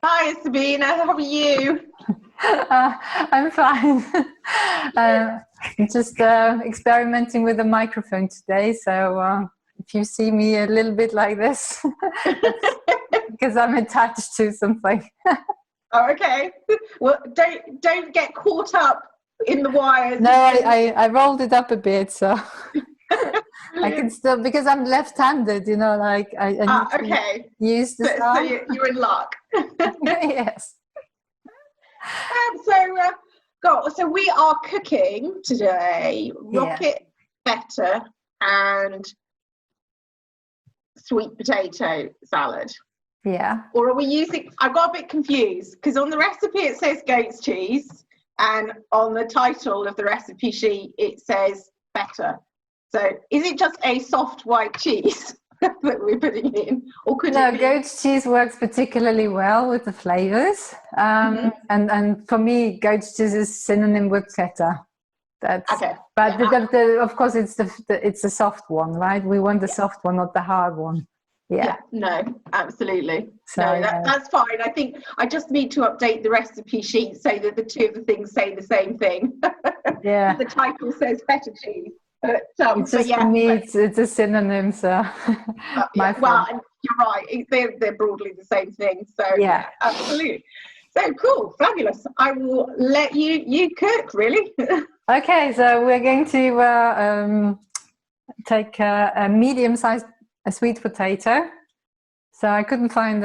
Hi, Sabine. How are you? I'm fine. I'm just experimenting with the microphone today. So if you see me a little bit like this, it's because I'm attached to something. Oh, okay. Well, don't get caught up in the wires. No, I rolled it up a bit, so I can Brilliant. still, because I'm left-handed, you know, like I need to Okay. use the So side. you're in luck. Yes. So we are cooking today Yeah. rocket better and sweet potato salad. Yeah. Or are we using, I got a bit confused because on the recipe it says goat's cheese and on the title of the recipe sheet it says better. So is it just a soft white cheese that we're putting in? Or could No, it be? goat's cheese works particularly well with the flavors. And for me, goat's cheese is synonym with feta. That's Okay. but Yeah. of course it's the soft one, right? We want the soft one, not the hard one. Yeah. No, absolutely. So No, yeah. that's fine. I think I just need to update the recipe sheet so that the two of the things say the same thing. Yeah. The title says feta cheese. It's just for me, it's a synonym. So my well, fault. and you're right. They're broadly the same thing. So Yeah. absolutely. So cool, fabulous. I will let you cook. Really. Okay, so we're going to take a medium-sized sweet potato. So I couldn't find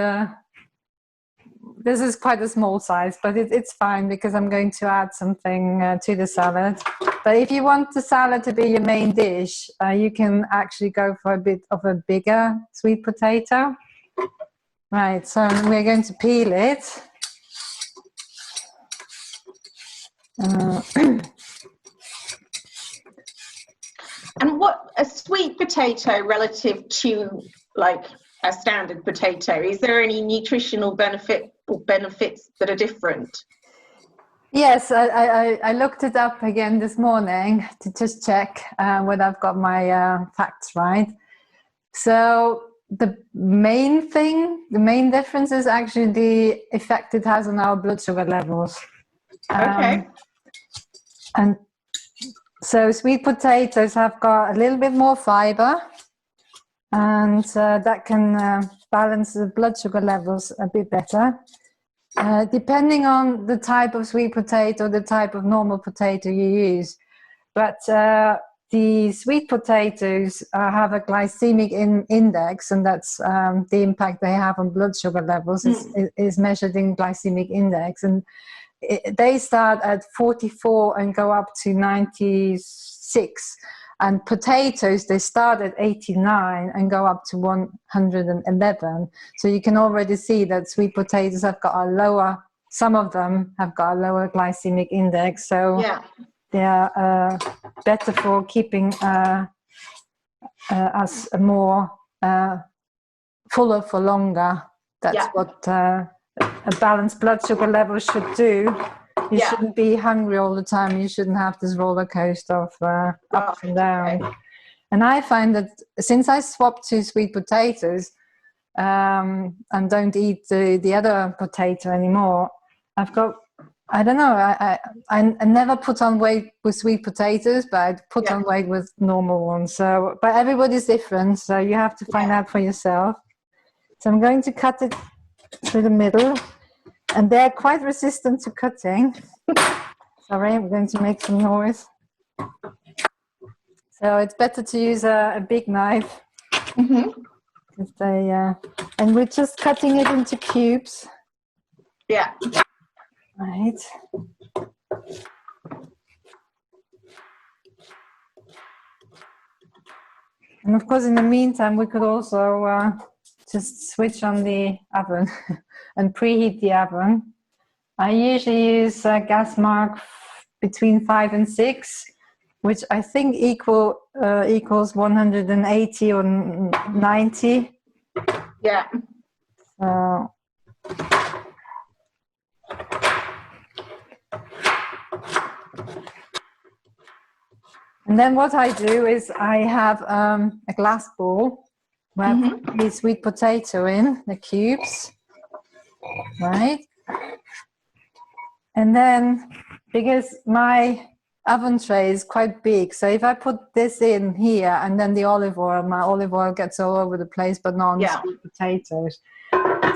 this is quite a small size, but it's fine because I'm going to add something to the salad. But if you want the salad to be your main dish, you can actually go for a bit of a bigger sweet potato. Right, so we're going to peel it. And what a sweet potato relative to like a standard potato? Is there any nutritional benefit or benefits that are different? Yes, I looked it up again this morning to just check whether I've got my facts right. So the main difference is actually the effect it has on our blood sugar levels. Okay. And so sweet potatoes have got a little bit more fiber, and that can balance the blood sugar levels a bit better. Depending on the type of sweet potato, the type of normal potato you use. But the sweet potatoes have a glycemic index, and that's the impact they have on blood sugar levels is measured in glycemic index. And they start at 44 and go up to 96. And potatoes, they start at 89 and go up to 111. So you can already see that sweet potatoes have got a lower, some of them have got a lower glycemic index. So they are better for keeping us more fuller for longer. That's what a balanced blood sugar level should do. You shouldn't be hungry all the time. You shouldn't have this roller coaster of ups and downs. Okay. And I find that since I swapped to sweet potatoes and don't eat the other potato anymore, I've got, I don't know, I never put on weight with sweet potatoes, but I put on weight with normal ones. So, but everybody's different, so you have to find out for yourself. So I'm going to cut it through the middle. And they're quite resistant to cutting. Sorry, I'm going to make some noise. So it's better to use a big knife. Because they, and we're just cutting it into cubes. Yeah. Right. And of course, in the meantime, we could also just switch on the oven and preheat the oven. I usually use gas mark between 5 and 6, which I think equals 180 or 90. Yeah. So and then what I do is I have a glass bowl where I put the sweet potato in, the cubes. right? And then, because my oven tray is quite big, so if I put this in here and then the olive oil, my olive oil gets all over the place, but not on the sweet potatoes.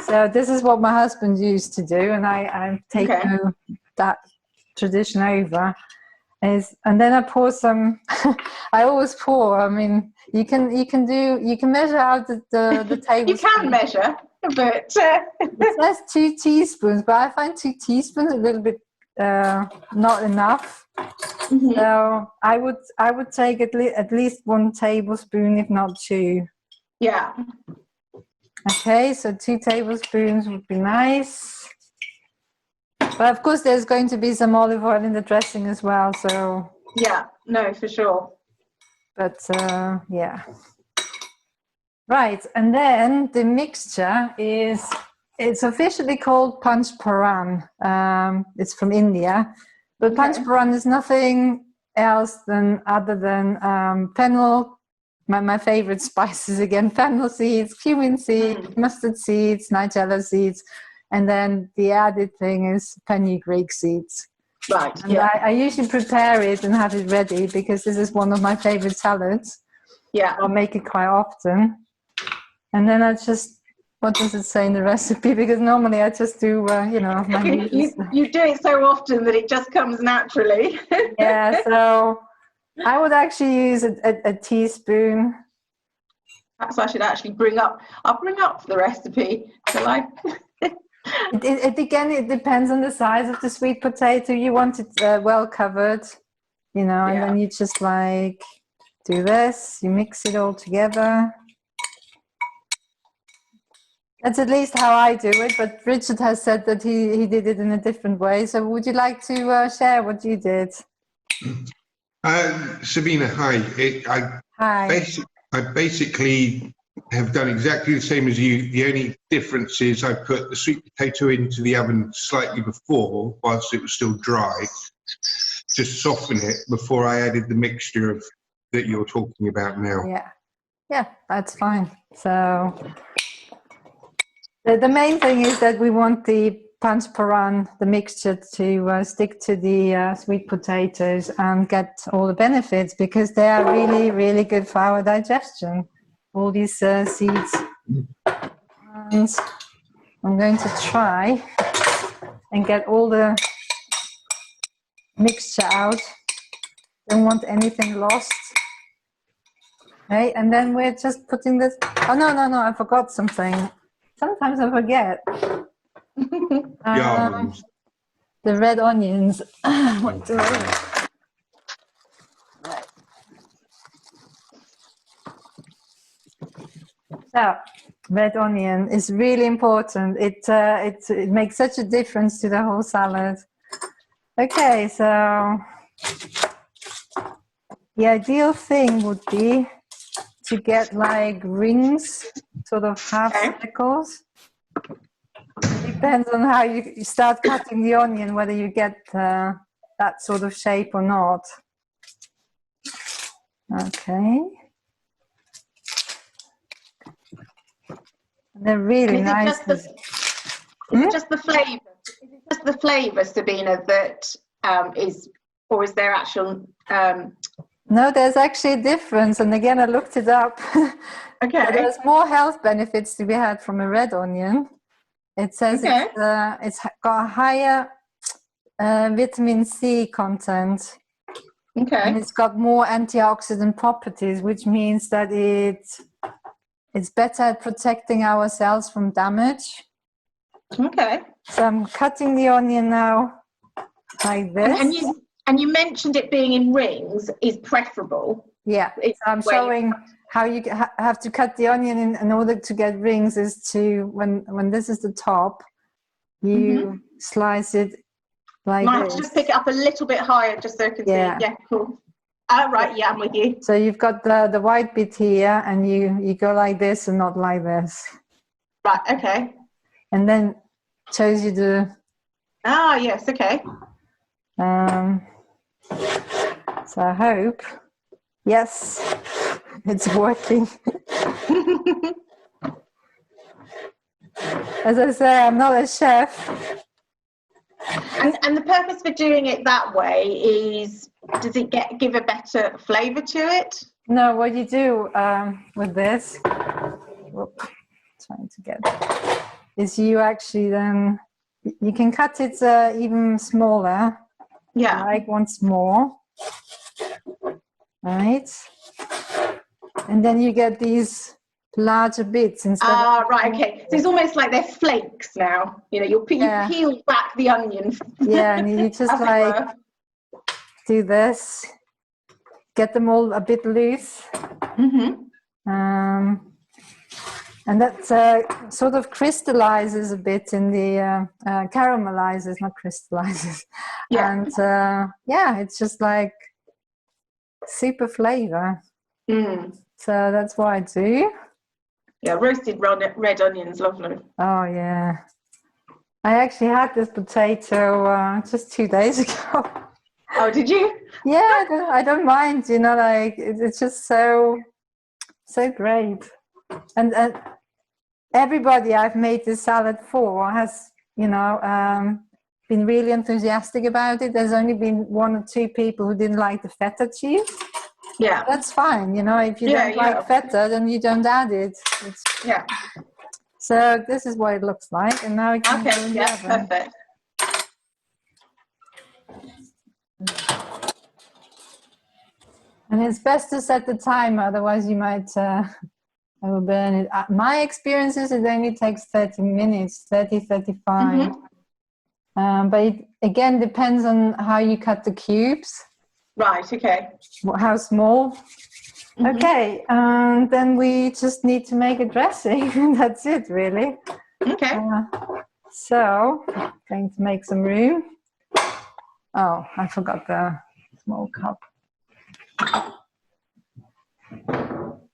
So this is what my husband used to do, and I've taken that tradition over. And then I pour some. I always pour. I mean, you can measure out the tablespoon. You can measure, but it says 2 teaspoons, but I find 2 teaspoons a little bit not enough. Mm-hmm. So I would take at least 1 tablespoon, if not 2. Yeah. Okay, so 2 tablespoons would be nice. But of course, there's going to be some olive oil in the dressing as well. So yeah, no, for sure. But yeah. Right, and then the mixture it's officially called Panch Paran. It's from India, but Panch Paran is nothing else other than fennel. My favorite spices again: fennel seeds, cumin seeds, mustard seeds, nigella seeds, and then the added thing is fenugreek seeds. Right. And I usually prepare it and have it ready because this is one of my favorite salads. Yeah. I'll make it quite often. And then I just, what does it say in the recipe? Because normally I just do, you know, my you do it so often that it just comes naturally. Yeah, so I would actually use a teaspoon. Perhaps I should actually I'll bring up the recipe. Shall I? Again, it depends on the size of the sweet potato. You want it well covered, you know, and then you just like do this, you mix it all together. That's at least how I do it, but Richard has said that he did it in a different way. So would you like to share what you did? Sabine, hi. Hi. I basically have done exactly the same as you. The only difference is I put the sweet potato into the oven slightly before, whilst it was still dry, to soften it before I added the mixture that you're talking about now. Yeah, that's fine. So the main thing is that we want the Panch Paran, the mixture, to stick to the sweet potatoes and get all the benefits, because they are really, really good for our digestion, all these seeds. And I'm going to try and get all the mixture out. Don't want anything lost. Okay, and then we're just putting this. Oh, no, I forgot something. Sometimes I forget. The red onions. What do I do? Right. So, red onion is really important. It makes such a difference to the whole salad. Okay, so the ideal thing would be to get like rings, sort of half circles. It depends on how you start cutting the onion, whether you get that sort of shape or not. Okay. And they're really nice. Is it just the flavour? Is it just the flavour, Sabina, that is, or is there actual? No, there's actually a difference, and again, I looked it up. Okay. So there's more health benefits to be had from a red onion. It says it's got a higher vitamin C content. Okay. And it's got more antioxidant properties, which means that it's better at protecting our cells from damage. Okay. So I'm cutting the onion now like this. And you mentioned it being in rings is preferable. Yeah, so I'm showing how you have to cut the onion in order to get rings. Is to when this is the top, you slice it like Might this. have to just pick it up a little bit higher just so I can see. Yeah, cool. Right, yeah, I'm with you. So you've got the white bit here, and you go like this and not like this. Right, okay. And then shows you the. Ah, yes, okay. So I hope, yes, it's working. as I say, I'm not a chef. And the purpose for doing it that way is, does it give a better flavour to it? No, what you do with this, whoop, trying to get, is you actually then, you can cut it even smaller, Yeah. like once more, right? And then you get these larger bits instead of... Right, okay. So it's almost like they're flakes now. You know, you peel back the onion. Yeah, and you just like do this, get them all a bit loose. And that sort of crystallizes a bit in the, caramelizes, not crystallizes. Yeah. And yeah, it's just like super flavor. So that's what I do. Yeah, roasted red onions, lovely. Oh yeah. I actually had this potato just 2 days ago. Oh, did you? Yeah, I don't mind, you know, like it's just so great. And everybody I've made this salad for has, you know, been really enthusiastic about it. There's only been 1 or 2 people who didn't like the feta cheese. Yeah. That's fine, you know, if you don't like feta, then you don't add it. Yeah. So this is what it looks like, and now it can go in the oven. Perfect. And it's best to set the timer, otherwise you might overburn it. My experience is it only takes 30 minutes, 30, 35. But it again depends on how you cut the cubes. Right, okay. How small. Okay, and then we just need to make a dressing. That's it, really. Okay. So, going to make some room. Oh, I forgot the small cup. I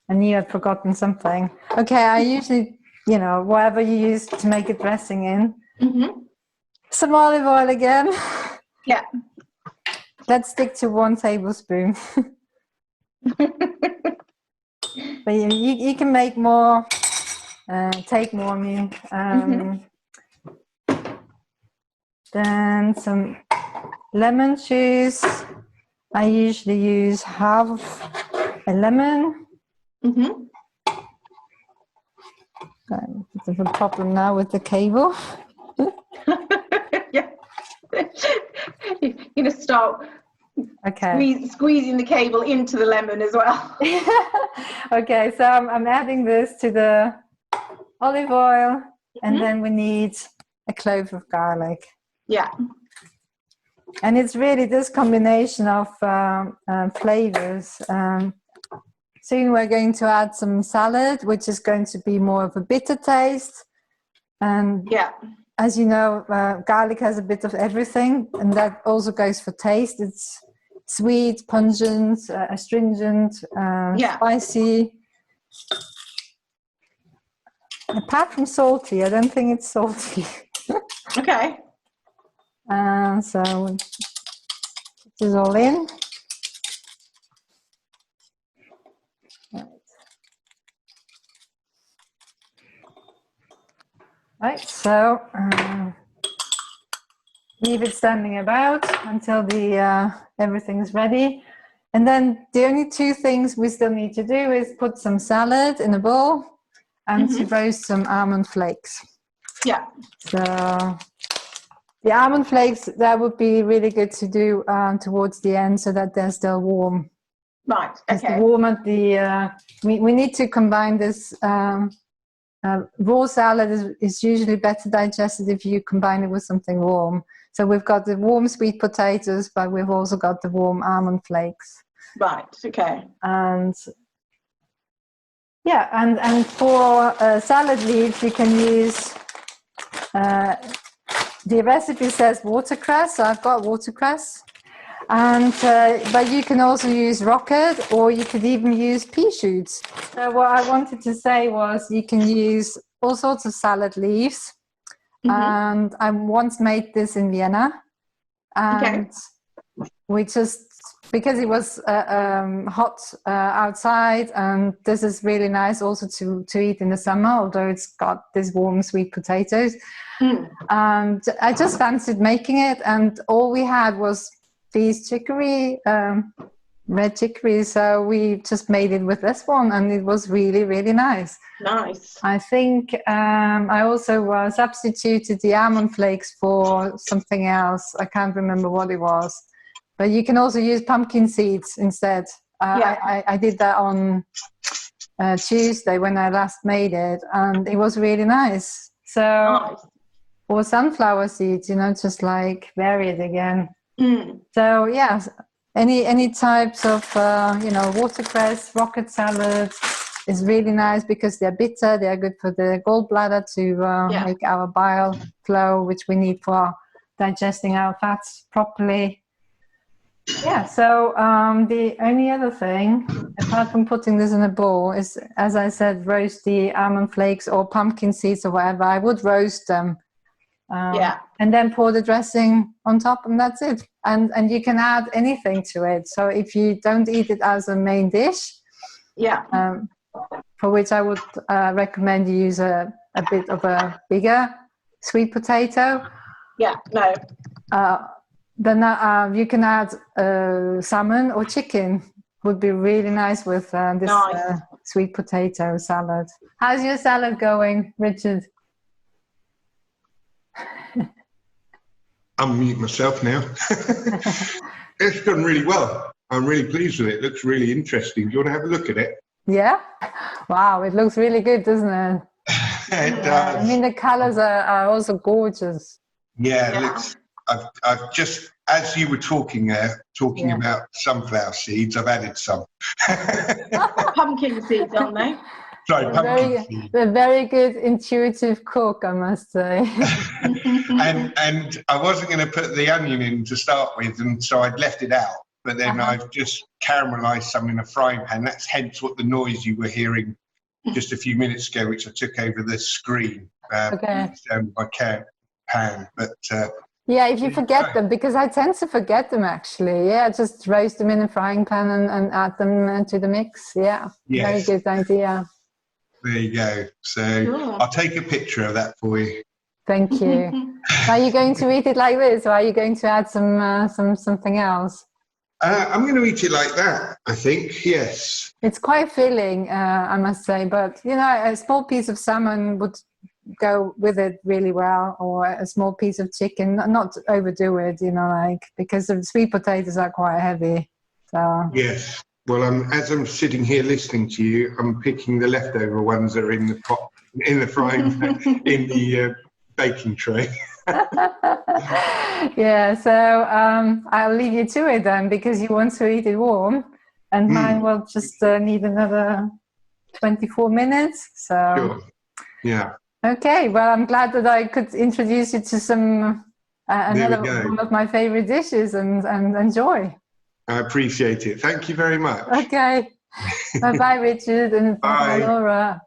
knew I'd forgotten something. Okay, I usually, you know, whatever you use to make a dressing in. Some olive oil again. Yeah. Let's stick to 1 tablespoon. But you can make more, take more, I mean. Then some lemon juice. I usually use half a lemon. Got a bit of a problem now with the cable. Yeah. You're going to start squeezing the cable into the lemon as well. Okay, so I'm adding this to the olive oil, and then we need a clove of garlic. Yeah. And it's really this combination of flavors. Soon we're going to add some salad, which is going to be more of a bitter taste. And as you know, garlic has a bit of everything, and that also goes for taste. It's sweet, pungent, astringent, spicy. Apart from salty, I don't think it's salty. Okay. So this is all in. Right, so leave it standing about until the everything's ready. And then the only 2 things we still need to do is put some salad in a bowl and to roast some almond flakes. Yeah. So the almond flakes, that would be really good to do towards the end so that they're still warm. Right, okay. The warm at the, we need to combine this. Raw salad is usually better digested if you combine it with something warm. So we've got the warm sweet potatoes, but we've also got the warm almond flakes. Right, okay. And yeah, and for salad leaves, you can use, the recipe says watercress, so I've got watercress. And but you can also use rocket, or you could even use peashoots. So what I wanted to say was you can use all sorts of salad leaves. And I once made this in Vienna, and we just because it was hot outside, and this is really nice also to eat in the summer, although it's got these warm sweet potatoes. And I just fancied making it, and all we had was these chicory, red chicory, so we just made it with this one, and it was really, really nice. Nice. I think I also substituted the almond flakes for something else. I can't remember what it was. But you can also use pumpkin seeds instead. I did that on Tuesday when I last made it, and it was really nice. So, Nice. or sunflower seeds, just like vary it again. So, yeah, any types of, watercress, rocket salad is really nice because they're bitter. They're good for the gallbladder to make our bile flow, which we need for digesting our fats properly. Yeah, so the only other thing, apart from putting this in a bowl, is, as I said, roast the almond flakes or pumpkin seeds or whatever. I would roast them. And then pour the dressing on top, and that's it. And you can add anything to it. So if you don't eat it as a main dish, for which I would recommend you use a bit of a bigger sweet potato. Then you can add salmon or chicken. Would be really nice with this sweet potato salad. How's your salad going, Richard? Unmute myself now. It's done really well. I'm really pleased with it. It looks really interesting. Do you want to have a look at it? Yeah? Wow, it looks really good, doesn't it? It does. I mean, the colours are also gorgeous. Yeah, it looks... I've just, as you were talking there, about sunflower seeds, I've added some. Pumpkin seeds, aren't they? Sorry, pumpkin seeds. A very good intuitive cook, I must say. and I wasn't going to put the onion in to start with, and so I'd left it out. But then I've just caramelised some in a frying pan. That's hence what the noise you were hearing just a few minutes ago, which I took over the screen. Down my pan, but... yeah, if you forget them, because I tend to forget them actually. Yeah, just roast them in a frying pan and add them to the mix. Yeah, very good idea. There you go. So I'll take a picture of that for you. Thank you. Are you going to eat it like this, or are you going to add something else? I'm going to eat it like that, I think. Yes. It's quite filling, I must say, but a small piece of salmon would go with it really well, or a small piece of chicken, not overdo it, because the sweet potatoes are quite heavy. So yes, well, as I'm sitting here listening to you, I'm picking the leftover ones that are in the pot, in the frying pan, in the baking tray. Yeah, so I'll leave you to it then, because you want to eat it warm, and mine will just need another 24 minutes. So sure. Yeah. Okay, well, I'm glad that I could introduce you to some another one of my favorite dishes and enjoy. I appreciate it. Thank you very much. Okay. Bye-bye, Richard, and bye, Laura.